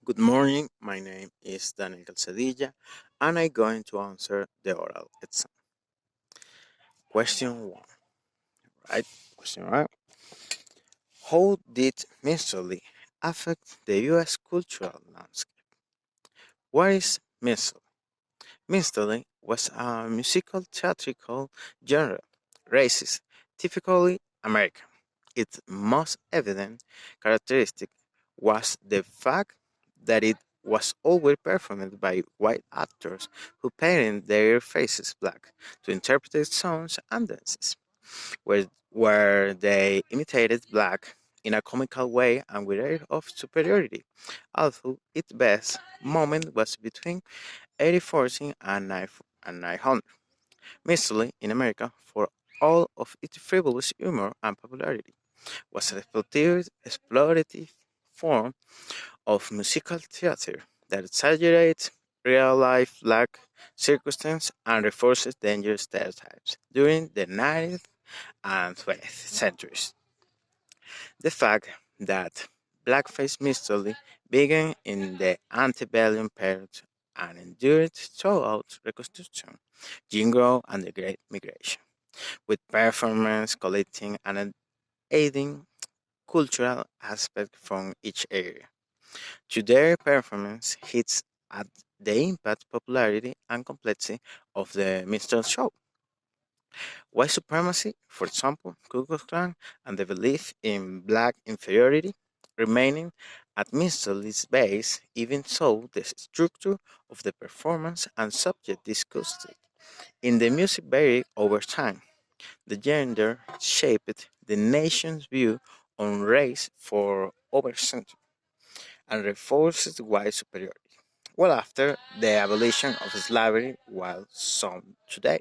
Good morning, my name is Daniel Calzadilla, and I'm going to answer the oral exam. Question 1, right? Question 1. How did minstrelsy affect the US cultural landscape? What is minstrelsy? Minstrelsy was a musical theatrical genre, racist, typically American. Its most evident characteristic was the fact that it was always performed by white actors who painted their faces black to interpret songs and dances, where they imitated black in a comical way and with air of superiority, although its best moment was between 1814 and 900. Mostly in America, for all of its frivolous humor and popularity, was an exploitative form of musical theater that exaggerates real-life black circumstances and reinforces dangerous stereotypes. During the 19th and 20th centuries, the fact that blackface mystery began in the antebellum period and endured throughout Reconstruction, Jim Crow, and the Great Migration, with performance collecting and aiding cultural aspects from each area. To their performance hits at the impact, popularity, and complexity of the minstrel show. White supremacy, for example, Ku Klux Klan, and the belief in black inferiority remaining at minstrel's base, even so the structure of the performance and subject discussed in the music varied over time. The gender shaped the nation's view on race for over a century and reinforced white superiority. Well, after the abolition of slavery, while some today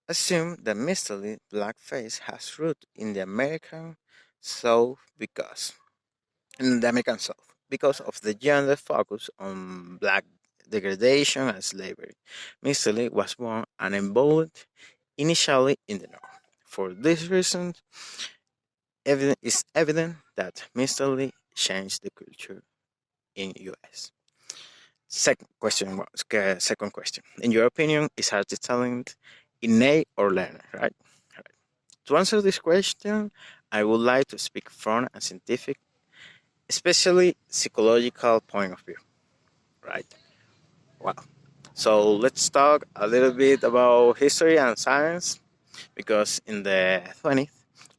assume that mystery blackface has roots in the American South because of the gender focus on black degradation and slavery. Mystery was born and involved initially in the North. For this reason, it's evident that mystery changed the culture in US. Second question. In your opinion, is artist talent innate or learned, right? Right. To answer this question, I would like to speak from a scientific, especially psychological point of view, right? Well, so let's talk a little bit about history and science because in the 20th,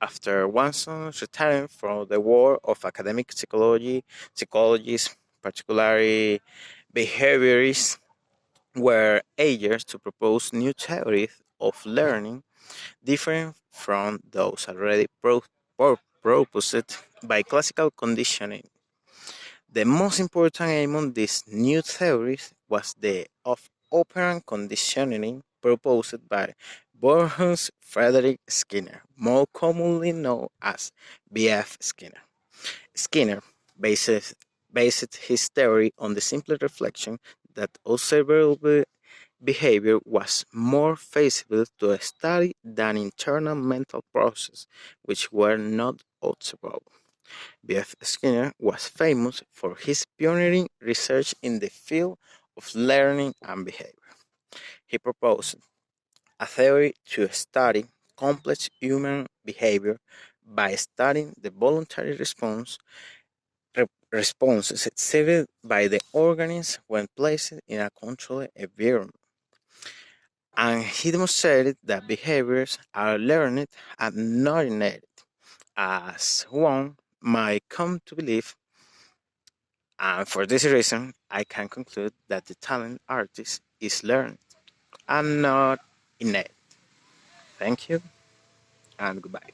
after Watson's retiring from the world of academic psychology, psychologists, particularly behaviorists, were eager to propose new theories of learning different from those already proposed by classical conditioning. The most important among these new theories was the of operant conditioning proposed by Borges Frederick Skinner, more commonly known as B.F. Skinner. Skinner based, based his theory on the simple reflection that observable behavior was more feasible to study than internal mental processes which were not observable. B.F. Skinner was famous for his pioneering research in the field of learning and behavior. He proposed a theory to study complex human behavior by studying the voluntary responses exhibited by the organism when placed in a controlled environment. And he demonstrated that behaviors are learned and not innate, as one might come to believe. And for this reason, I can conclude that the talent artist is learned and not innate. Thank you and goodbye.